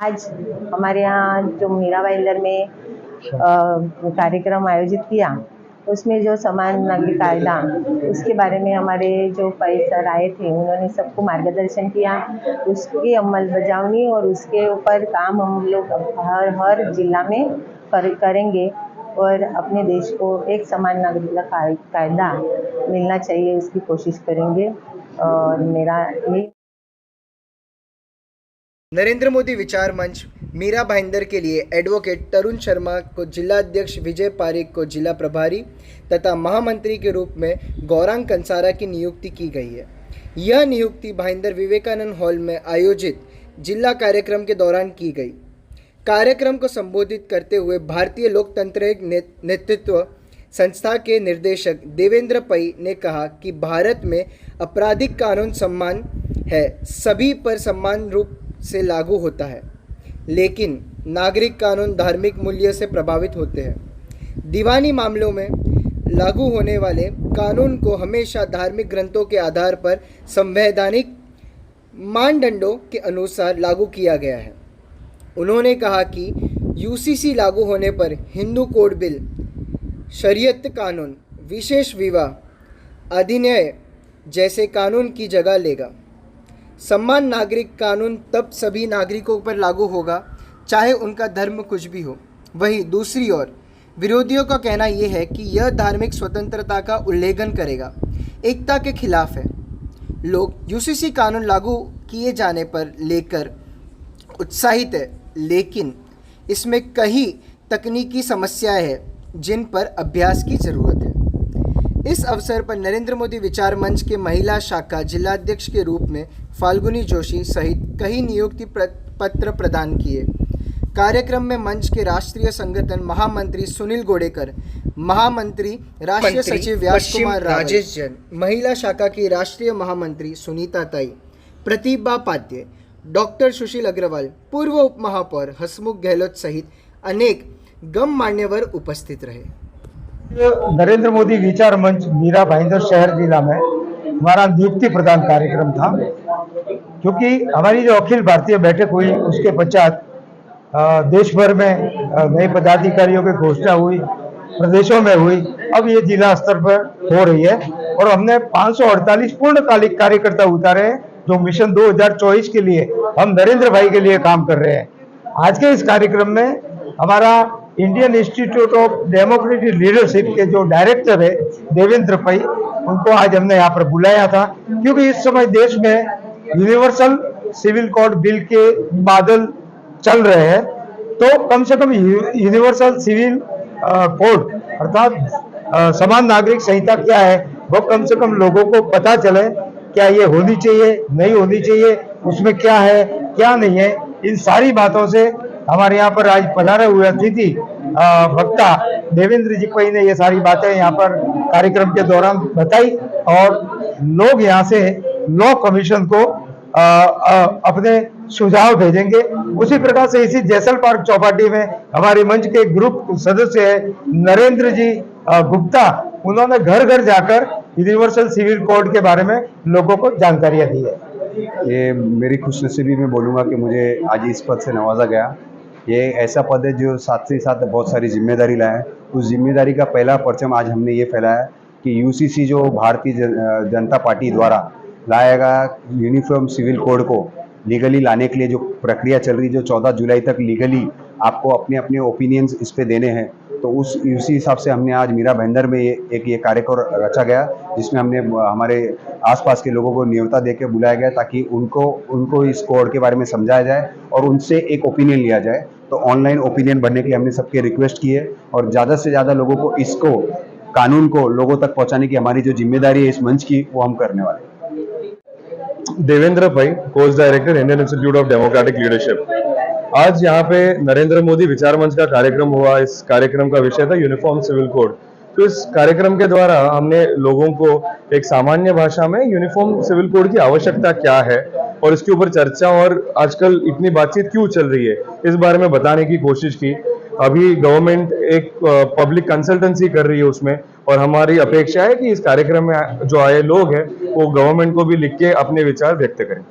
आज हमारे यहाँ जो मीरा भाईंदर में कार्यक्रम आयोजित किया, उसमें जो समान नागरिक कायदा उसके बारे में हमारे जो सर आए थे, उन्होंने सबको मार्गदर्शन किया। उसकी अमल बजावनी और उसके ऊपर काम हम लोग हर जिला में करेंगे और अपने देश को एक समान नागरिक कायदा मिलना चाहिए, उसकी कोशिश करेंगे। और मेरा यही नरेंद्र मोदी विचार मंच मीरा भाईंदर के लिए एडवोकेट तरुण शर्मा को जिलाध्यक्ष, विजय पारिक को जिला प्रभारी तथा महामंत्री के रूप में गौरांग कंसारा की नियुक्ति की गई है। यह नियुक्ति भाईंदर विवेकानंद हॉल में आयोजित जिला कार्यक्रम के दौरान की गई। कार्यक्रम को संबोधित करते हुए भारतीय लोकतांत्रिक नेतृत्व संस्था के निर्देशक देवेंद्र पै ने कहा कि भारत में आपराधिक कानून समान है, सभी पर समान रूप से लागू होता है, लेकिन नागरिक कानून धार्मिक मूल्य से प्रभावित होते हैं। दीवानी मामलों में लागू होने वाले कानून को हमेशा धार्मिक ग्रंथों के आधार पर संवैधानिक मानदंडों के अनुसार लागू किया गया है। उन्होंने कहा कि यूसीसी लागू होने पर हिंदू कोड बिल, शरीयत कानून, विशेष विवाह अधिनियम जैसे कानून की जगह लेगा। समान नागरिक कानून तब सभी नागरिकों पर लागू होगा, चाहे उनका धर्म कुछ भी हो। वहीं दूसरी ओर विरोधियों का कहना यह है कि यह धार्मिक स्वतंत्रता का उल्लंघन करेगा, एकता के खिलाफ है। लोग यूसीसी कानून लागू किए जाने पर लेकर उत्साहित है, लेकिन इसमें कई तकनीकी समस्याएं हैं जिन पर अभ्यास की जरूरत है। इस अवसर पर नरेंद्र मोदी विचार मंच के महिला शाखा जिलाध्यक्ष के रूप में फाल्गुनी जोशी सहित कई नियुक्ति पत्र प्रदान किए। कार्यक्रम में मंच के राष्ट्रीय संगठन महामंत्री सुनील गोडेकर, महामंत्री राष्ट्रीय सचिव व्यास कुमार राजेश जैन, महिला शाखा की राष्ट्रीय महामंत्री सुनीता ताई, प्रतिभा पाध्य, डॉक्टर सुशील अग्रवाल, पूर्व उप महापौर हसमुख गहलोत सहित अनेक गणमान्यवर उपस्थित रहे। नरेंद्र मोदी विचार मंच मीरा भाईंदर शहर जिला में हमारा नियुक्ति प्रदान कार्यक्रम था, क्योंकि हमारी जो अखिल भारतीय बैठक हुई उसके पश्चात देश भर में नए पदाधिकारियों की घोषणा हुई, प्रदेशों में हुई, अब ये जिला स्तर पर हो रही है और हमने 548 पूर्णकालिक कार्यकर्ता उतारे हैं, जो मिशन 2024 के लिए हम नरेंद्र भाई के लिए काम कर रहे हैं। आज के इस कार्यक्रम में हमारा Indian institute of democratic leadership के जो डायरेक्टर है देवेंद्र पै, उनको आज हमने यहाँ पर बुलाया था, क्योंकि इस समय देश में यूनिवर्सल सिविल कोड बिल के बादल चल रहे हैं, तो कम से कम यूनिवर्सल सिविल कोड अर्थात समान नागरिक संहिता क्या है वो कम से कम लोगों को पता चले, क्या ये होनी चाहिए, नहीं होनी चाहिए, उसमें क्या है क्या नहीं है। इन सारी बातों से हमारे यहाँ पर आज पधारे हुए अतिथि वक्ता देवेंद्र जी पै ने ये सारी बातें यहाँ पर कार्यक्रम के दौरान बताई और लोग यहाँ से लॉ कमीशन को अपने सुझाव भेजेंगे। उसी प्रकार से इसी जैसल पार्क चौपाटी में हमारे मंच के ग्रुप सदस्य है नरेंद्र जी गुप्ता, उन्होंने घर घर जाकर यूनिवर्सल सिविल कोड के बारे में लोगों को जानकारियां दी है। ये मेरी खुशनसीबी में बोलूँगा कि मुझे आज इस पद से नवाजा गया। ये ऐसा पद है जो साथ ही साथ बहुत सारी जिम्मेदारी लाया है। उस जिम्मेदारी का पहला परचम आज हमने ये फैलाया कि यूसीसी जो भारतीय जनता पार्टी द्वारा लाया गया यूनिफॉर्म सिविल कोड को लीगली लाने के लिए जो प्रक्रिया चल रही, जो 14 जुलाई तक लीगली आपको अपने अपने ओपिनियंस इस पे देने हैं, तो उसी हिसाब से हमने आज मीरा भाईंदर में ये कार्यक्रम रचा गया, जिसमें हमने हमारे आसपास के लोगों को न्योता देकर बुलाया गया ताकि उनको इस कोड के बारे में समझाया जाए और उनसे एक ओपिनियन लिया जाए। तो ऑनलाइन ओपिनियन भरने के लिए हमने सबके रिक्वेस्ट की है और ज़्यादा से ज़्यादा लोगों को इसको कानून को लोगों तक पहुँचाने की हमारी जो जिम्मेदारी है इस मंच की, वो हम करने वाले हैं। देवेंद्र पै, course director, Indian institute of democratic leadership. आज यहाँ पे नरेंद्र मोदी विचार मंच का कार्यक्रम हुआ। इस कार्यक्रम का विषय था यूनिफॉर्म सिविल कोड। तो इस कार्यक्रम के द्वारा हमने लोगों को एक सामान्य भाषा में यूनिफॉर्म सिविल कोड की आवश्यकता क्या है और इसके ऊपर चर्चा और आजकल इतनी बातचीत क्यों चल रही है, इस बारे में बताने की कोशिश की। अभी गवर्नमेंट एक पब्लिक कंसल्टेंसी कर रही है उसमें, और हमारी अपेक्षा है कि इस कार्यक्रम में जो आए लोग हैं वो गवर्नमेंट को भी लिख के अपने विचार व्यक्त करें।